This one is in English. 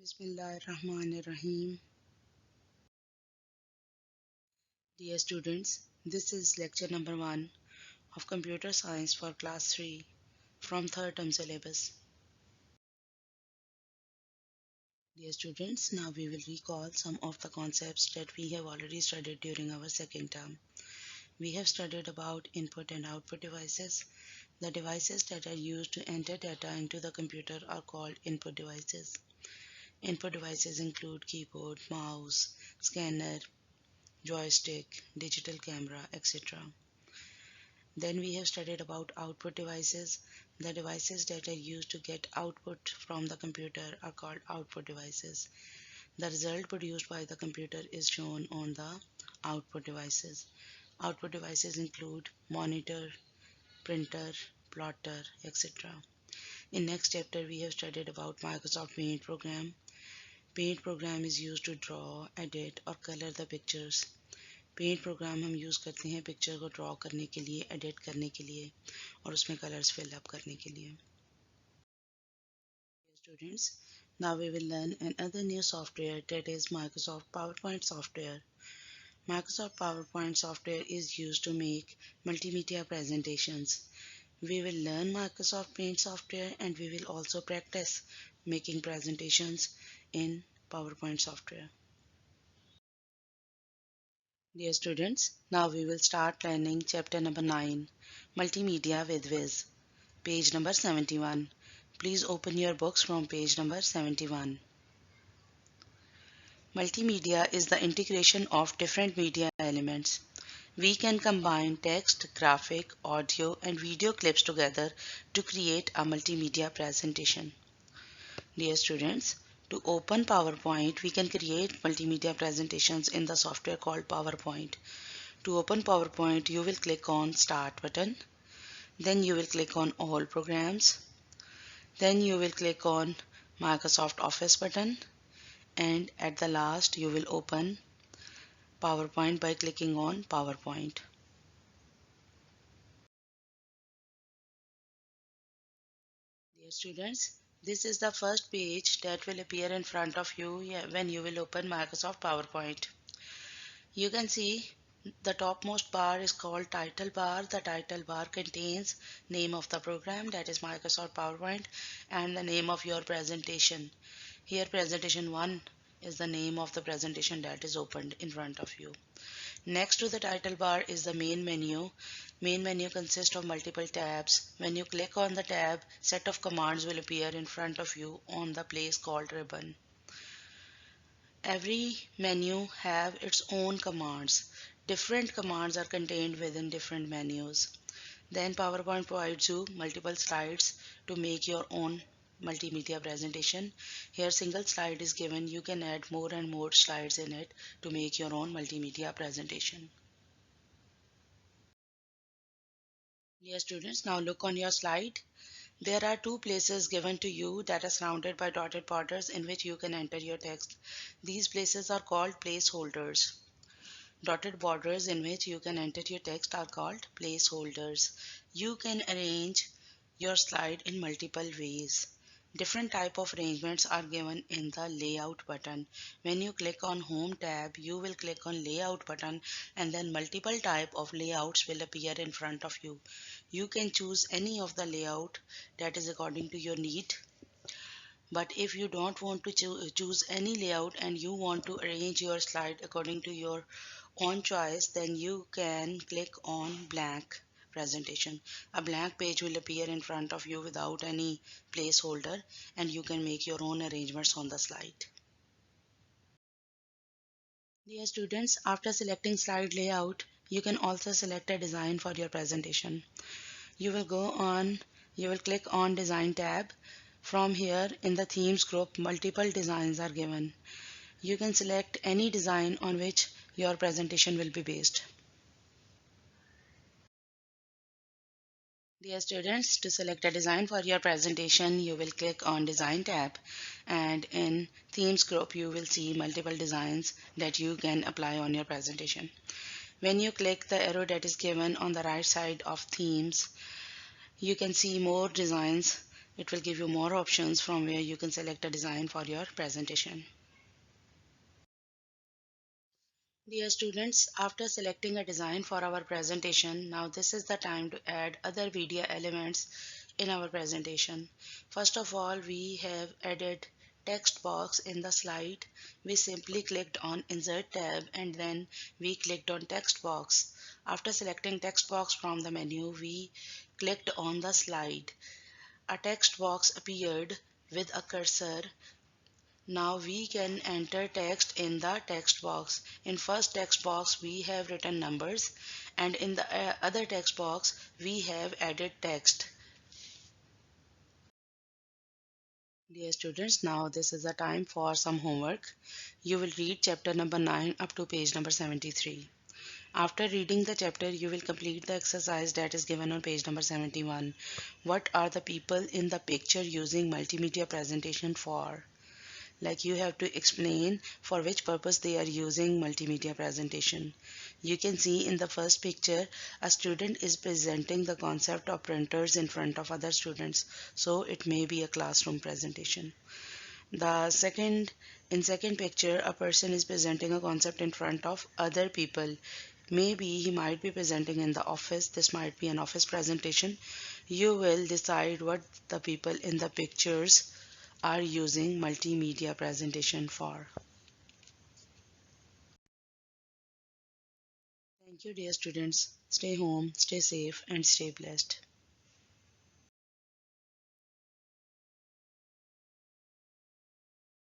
Bismillahirrahmanirrahim. Dear students, this is lecture number 1 of Computer Science for Class 3 from third term syllabus. Dear students, now we will recall some of the concepts that we have already studied during our second term. We have studied about input and output devices. The devices that are used to enter data into the computer are called input devices. Input devices include keyboard, mouse, scanner, joystick, digital camera, etc. Then we have studied about output devices. The devices that are used to get output from the computer are called output devices. The result produced by the computer is shown on the output devices. Output devices include monitor, printer, plotter, etc. In next chapter we have studied about Microsoft Paint program. Paint program is used to draw, edit or color the pictures. Paint program हम use करते हैं picture को draw करने के लिए, edit करने के लिए और उसमें कलर्स फिल अप करने के लिए. Students, now we will learn another new software, that is Microsoft PowerPoint software. Microsoft PowerPoint software is used to make multimedia presentations. We will learn Microsoft Paint software and we will also practice making presentations in PowerPoint software. Dear students, now we will start learning chapter number 9, Multimedia with Viz, page number 71. Please open your books from page number 71. Multimedia is the integration of different media elements. We can combine text, graphic, audio and video clips together to create a multimedia presentation. Dear students, to open PowerPoint, we can create multimedia presentations in the software called PowerPoint. To open PowerPoint, you will click on Start button. Then you will click on All Programs. Then you will click on Microsoft Office button. And at the last, you will open PowerPoint by clicking on PowerPoint. Dear students, this is the first page that will appear in front of you when you will open Microsoft PowerPoint. You can see the topmost bar is called title bar. The title bar contains name of the program, that is Microsoft PowerPoint, and the name of your presentation. Here presentation 1 is the name of the presentation that is opened in front of you. Next to the title bar is the main menu. Main menu consists of multiple tabs. When you click on the tab, set of commands will appear in front of you on the place called ribbon. Every menu have its own commands. Different commands are contained within different menus. Then PowerPoint provides you multiple slides to make your own multimedia presentation. Here single slide is given. You can add more and more slides in it to make your own multimedia presentation. Dear students, now look on your slide. There are two places given to you that are surrounded by dotted borders in which you can enter your text. These places are called placeholders. Dotted borders in which you can enter your text are called placeholders. You can arrange your slide in multiple ways. Different type of arrangements are given in the layout button. When you click on home tab, you will click on layout button and then multiple type of layouts will appear in front of you. You can choose any of the layout that is according to your need. But if you don't want to choose any layout and you want to arrange your slide according to your own choice, then you can click on blank presentation. A blank page will appear in front of you without any placeholder and you can make your own arrangements on the slide. Dear students, after selecting slide layout, you can also select a design for your presentation. You will click on Design tab. From here in the Themes group, multiple designs are given. You can select any design on which your presentation will be based. Dear students, to select a design for your presentation, you will click on Design tab, and in Themes group you will see multiple designs that you can apply on your presentation. When you click the arrow that is given on the right side of Themes, you can see more designs It will give you more options from where you can select a design for your presentation. Dear students, after selecting a design for our presentation, now this is the time to add other media elements in our presentation. First of all, we have added text box in the slide. We simply clicked on Insert tab and then we clicked on text box. After selecting text box from the menu, we clicked on the slide. A text box appeared with a cursor. Now we can enter text in the text box. In first text box we have written numbers, and in the other text box we have added text. Dear students, now this is the time for some homework. You will read chapter number 9 up to page number 73. After reading the chapter, you will complete the exercise that is given on page number 71. What are the people in the picture using multimedia presentation for? Like, you have to explain for which purpose they are using multimedia presentation. You can see in the first picture a student is presenting the concept of printers in front of other students, so it may be a classroom presentation. The second picture, a person is presenting a concept in front of other people. Maybe he might be presenting in the office. This might be an office presentation. You will decide what the people in the pictures are using multimedia presentation for. Thank you, dear students. Stay home, stay safe, and stay blessed.